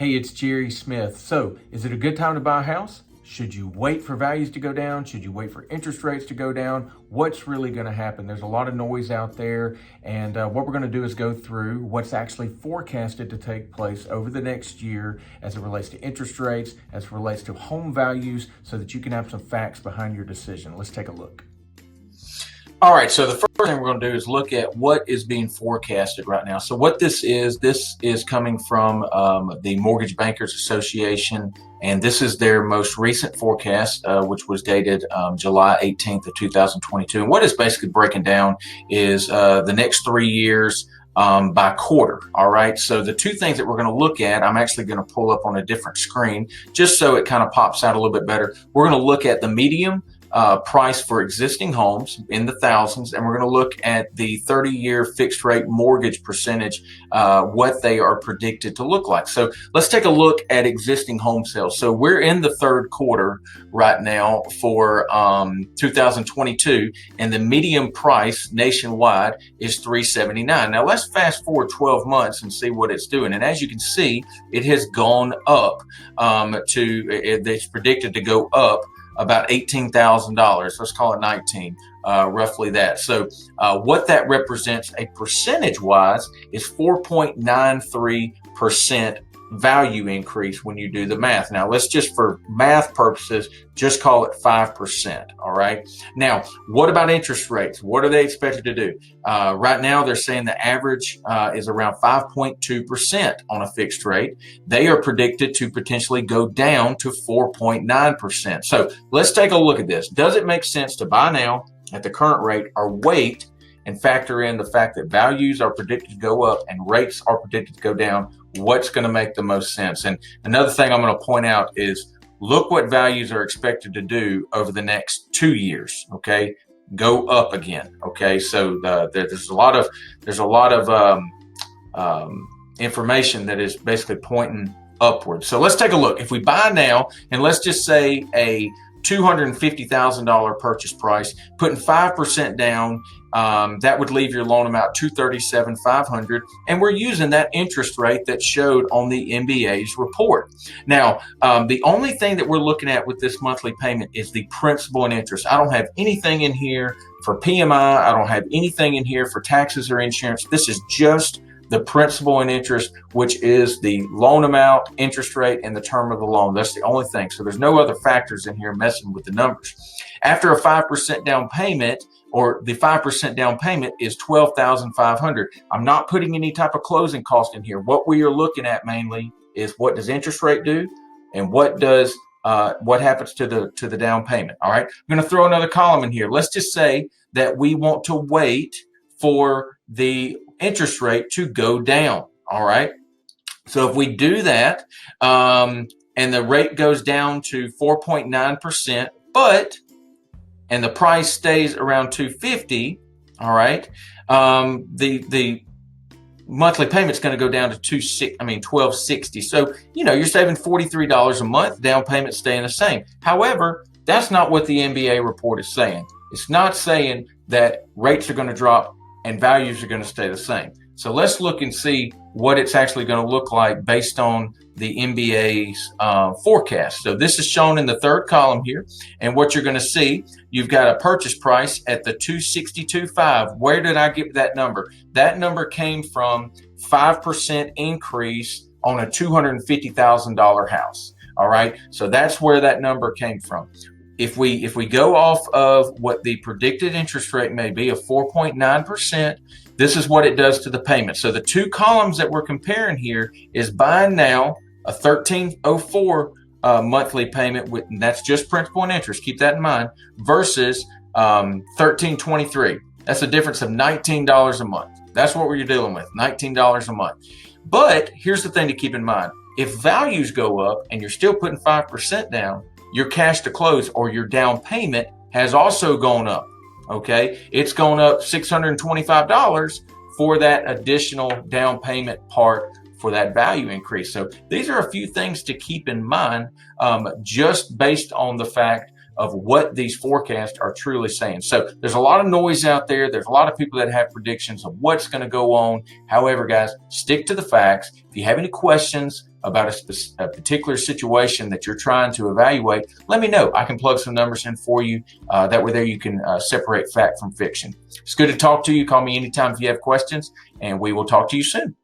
Hey, it's Jerry Smith. So, is it a good time to buy a house? Should you wait for values to go down? Should you wait for interest rates to go down? What's really going to happen? There's a lot of noise out there, and what we're going to do is go through what's actually forecasted to take place over the next year as it relates to interest rates, as it relates to home values, so that you can have some facts behind your decision. Let's take a look. All right, so the first thing we're going to do is look at what is being forecasted right now. So what this is coming from the Mortgage Bankers Association, and this is their most recent forecast, which was dated July 18th of 2022. And what it's basically breaking down is the next 3 years by quarter. All right, so the two things that we're going to look at, I'm actually going to pull up on a different screen just so it kind of pops out a little bit better. We're going to look at the medium price for existing homes in the thousands, and we're going to look at the 30-year fixed rate mortgage percentage, what they are predicted to look like. So let's take a look at existing home sales. So we're in the third quarter right now for 2022, and the median price nationwide is $379. Now let's fast forward 12 months and see what it's doing. And as you can see, it has gone up it's predicted to go up about $18,000. Let's call it 19, roughly that. So what that represents a percentage-wise is 4.93% value increase when you do the math. Now, let's just, for math purposes, just call it 5%. All right. Now, what about interest rates? What are they expected to do? Right now, they're saying the average is around 5.2% on a fixed rate. They are predicted to potentially go down to 4.9%. So let's take a look at this. Does it make sense to buy now at the current rate, or wait and factor in the fact that values are predicted to go up and rates are predicted to go down? What's going to make the most sense? And another thing I'm going to point out is, look what values are expected to do over the next 2 years. Okay, go up again. Okay, so there's a lot of information that is basically pointing upward. So let's take a look. If we buy now, and let's just say a $250,000 purchase price, putting 5% down, that would leave your loan amount $237,500, and we're using that interest rate that showed on the MBA's report. Now, the only thing that we're looking at with this monthly payment is the principal and interest. I don't have anything in here for PMI. I don't have anything in here for taxes or insurance. This is just the principal and interest, which is the loan amount, interest rate, and the term of the loan. That's the only thing. So there's no other factors in here messing with the numbers. After a 5% down payment, or the 5% down payment is $12,500. I'm not putting any type of closing cost in here. What we are looking at mainly is, what does interest rate do, and what happens to the down payment. All right, I'm going to throw another column in here. Let's just say that we want to wait for the interest rate to go down. All right, so if we do that, and the rate goes down to 4.9%, and the price stays around $250, all right, the monthly payment's going to go down to $1,260. So, you're saving $43 a month. Down payment staying the same. However, that's not what the MBA report is saying. It's not saying that rates are going to drop and values are going to stay the same. So let's look and see what it's actually going to look like based on the MBA's forecast. So this is shown in the third column here, and what you're going to see, you've got a purchase price at the $262,500. Where did I get that number? That number came from 5% increase on a $250,000 house. All right, so that's where that number came from. If we go off of what the predicted interest rate may be of 4.9%, this is what it does to the payment. So the two columns that we're comparing here is buying now a $1,304 monthly payment, and that's just principal and interest. Keep that in mind. Versus $1,323. That's a difference of $19 a month. That's what we're dealing with, $19 a month. But here's the thing to keep in mind: if values go up and you're still putting 5% down, your cash to close, or your down payment, has also gone up. Okay, it's gone up $625 for that additional down payment part for that value increase. So these are a few things to keep in mind, just based on the fact of what these forecasts are truly saying. So there's a lot of noise out there. There's a lot of people that have predictions of what's going to go on. However, guys, stick to the facts. If you have any questions, about a particular situation that you're trying to evaluate, let me know. I can plug some numbers in for you. That way there you can separate fact from fiction. It's good to talk to you. Call me anytime if you have questions, and we will talk to you soon.